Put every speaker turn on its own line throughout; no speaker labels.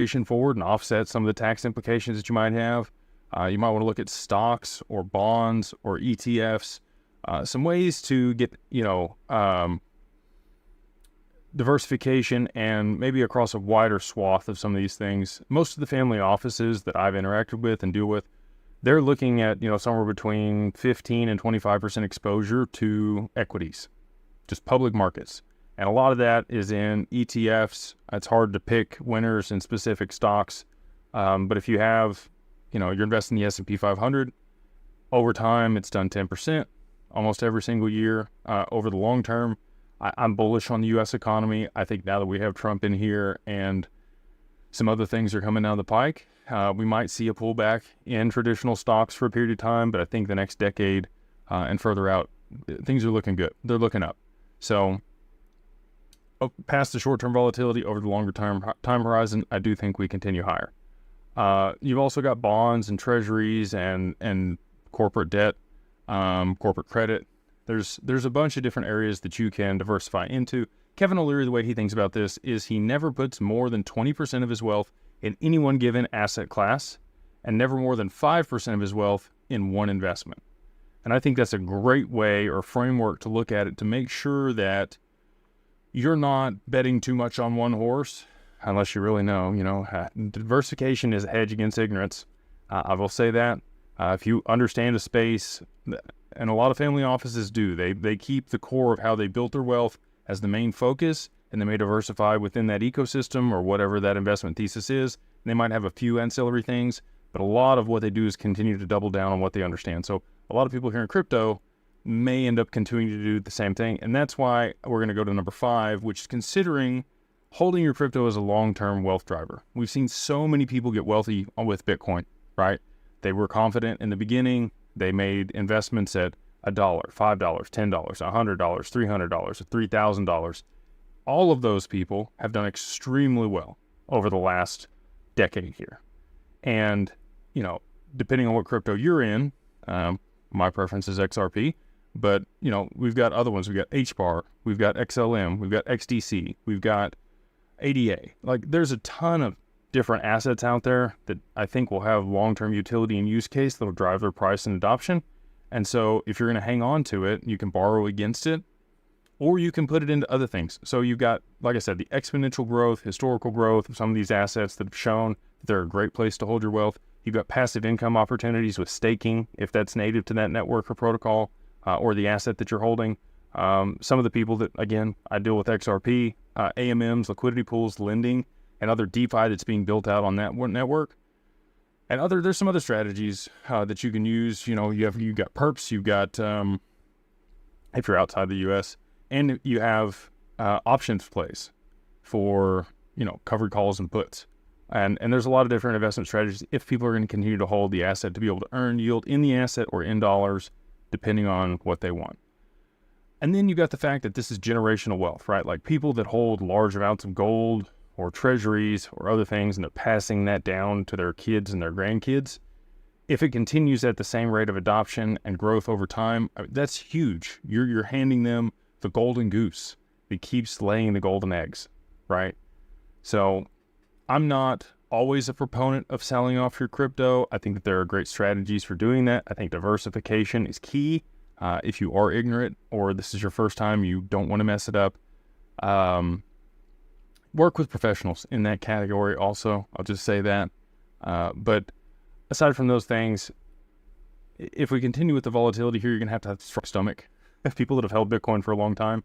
forward and offset some of the tax implications that you might have. You might want to look at stocks or bonds or ETFs, some ways to get, diversification and maybe across a wider swath of some of these things. Most of the family offices that I've interacted with and deal with, they're looking at, somewhere between 15 and 25% exposure to equities, just public markets. And a lot of that is in ETFs. It's hard to pick winners in specific stocks. But if you have, you're investing in the S&P 500, over time, it's done 10% almost every single year. Over the long term, I'm bullish on the U.S. economy. I think now that we have Trump in here and some other things are coming down the pike, we might see a pullback in traditional stocks for a period of time. But I think the next decade and further out, things are looking good. They're looking up. So past the short-term volatility, over the longer-term time horizon, I do think we continue higher. You've also got bonds and treasuries and corporate debt, corporate credit. There's a bunch of different areas that you can diversify into. Kevin O'Leary, the way he thinks about this is he never puts more than 20% of his wealth in any one given asset class and never more than 5% of his wealth in one investment. And I think that's a great way or framework to look at it to make sure that you're not betting too much on one horse, unless you really know, diversification is a hedge against ignorance. I will say that. If you understand a space, and a lot of family offices do, they keep the core of how they built their wealth as the main focus, and they may diversify within that ecosystem or whatever that investment thesis is. And they might have a few ancillary things, but a lot of what they do is continue to double down on what they understand. So a lot of people here in crypto may end up continuing to do the same thing. And that's why we're going to go to number 5, which is considering holding your crypto as a long-term wealth driver. We've seen so many people get wealthy with Bitcoin, right? They were confident in the beginning. They made investments at $1, $5, $10, $100, $300, $3,000. All of those people have done extremely well over the last decade here. And, depending on what crypto you're in, my preference is XRP, but, we've got other ones. We've got HBAR, we've got XLM, we've got XDC, we've got ADA. Like, there's a ton of different assets out there that I think will have long-term utility and use case that'll drive their price and adoption. And so if you're going to hang on to it, you can borrow against it, or you can put it into other things. So you've got, like I said, the exponential growth, historical growth of some of these assets that have shown that they're a great place to hold your wealth. You've got passive income opportunities with staking, if that's native to that network or protocol, or the asset that you're holding. Some of the people that, again, I deal with XRP, AMMs, liquidity pools, lending, and other DeFi that's being built out on that network. And there's some other strategies that you can use. You've got perps, you've got, if you're outside the US, and you have options plays for, covered calls and puts. And there's a lot of different investment strategies if people are going to continue to hold the asset to be able to earn yield in the asset or in dollars, depending on what they want. And then you've got the fact that this is generational wealth, right? Like people that hold large amounts of gold or treasuries or other things, and they're passing that down to their kids and their grandkids. If it continues at the same rate of adoption and growth over time, that's huge. You're handing them the golden goose that keeps laying the golden eggs, right? So I'm not always a proponent of selling off your crypto. I think that there are great strategies for doing that. I think diversification is key. If you are ignorant or this is your first time, you don't want to mess it up. Work with professionals in that category also. I'll just say that. But aside from those things, if we continue with the volatility here, you're going to have a strong stomach. If people that have held Bitcoin for a long time,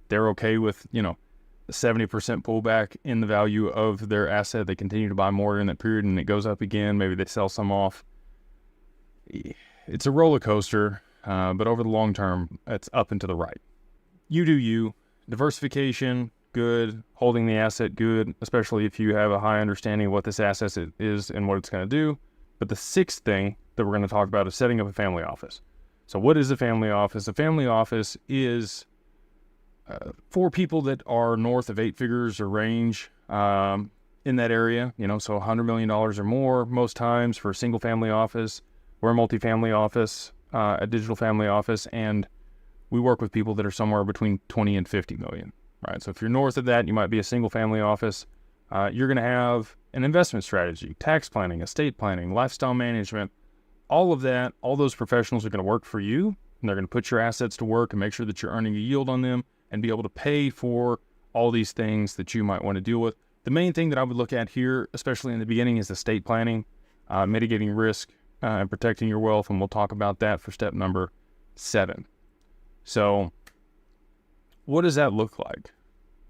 they're okay with, a 70% pullback in the value of their asset. They continue to buy more in that period and it goes up again. Maybe they sell some off. It's a roller coaster, but over the long term, it's up and to the right. You do you. Diversification, good. Holding the asset, good, especially if you have a high understanding of what this asset is and what it's going to do. But the 6th thing that we're going to talk about is setting up a family office. So what is a family office? A family office is for people that are north of 8 figures or range in that area, so $100 million or more most times for a single family office. We're a multifamily office, a digital family office, and we work with people that are somewhere between 20 and 50 million. Right, so if you're north of that, you might be a single family office. You're going to have an investment strategy, tax planning, estate planning, lifestyle management, all of that. All those professionals are going to work for you, and they're going to put your assets to work and make sure that you're earning a yield on them and be able to pay for all these things that you might want to deal with. The main thing that I would look at here, especially in the beginning, is estate planning, mitigating risk, and protecting your wealth, and we'll talk about that for step number 7. So what does that look like?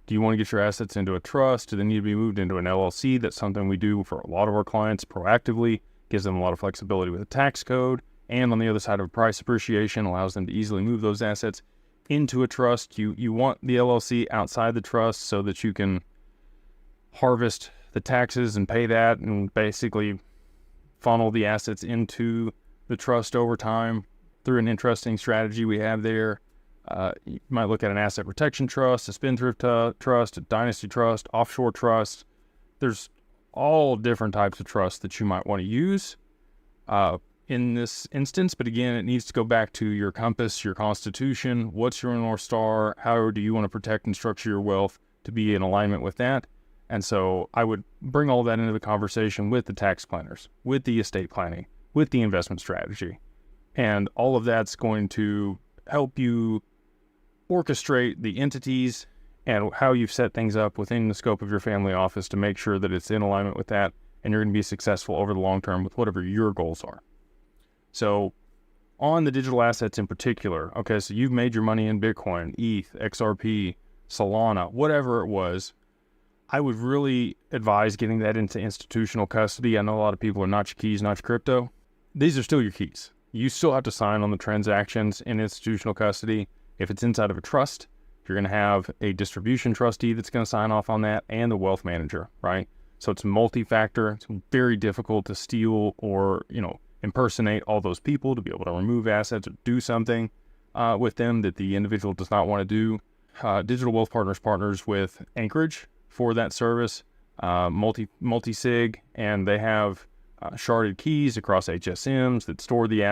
Do you want to get your assets into a trust? Do they need to be moved into an LLC? That's something we do for a lot of our clients proactively. Gives them a lot of flexibility with the tax code, and on the other side of price appreciation, allows them to easily move those assets into a trust. You want the LLC outside the trust so that you can harvest the taxes and pay that, and basically funnel the assets into the trust over time through an interesting strategy we have there. You might look at an asset protection trust, a spendthrift trust, a dynasty trust, offshore trust. There's all different types of trusts that you might want to use in this instance. But again, it needs to go back to your compass, your constitution. What's your North Star? How do you want to protect and structure your wealth to be in alignment with that? And so I would bring all that into the conversation with the tax planners, with the estate planning, with the investment strategy. And all of that's going to help you orchestrate the entities and how you've set things up within the scope of your family office to make sure that it's in alignment with that, and you're going to be successful over the long term with whatever your goals are. So on the digital assets in particular, okay, so you've made your money in Bitcoin, ETH, XRP, Solana, whatever it was. I would really advise getting that into institutional custody. I know a lot of people are not your keys, not your crypto. These are still your keys. You still have to sign on the transactions in institutional custody. If it's inside of a trust, you're going to have a distribution trustee that's going to sign off on that, and the wealth manager, right? So it's multi-factor. It's very difficult to steal or, impersonate all those people to be able to remove assets or do something with them that the individual does not want to do. Digital Wealth Partners partners with Anchorage for that service, multi-sig, and they have sharded keys across HSMs that store the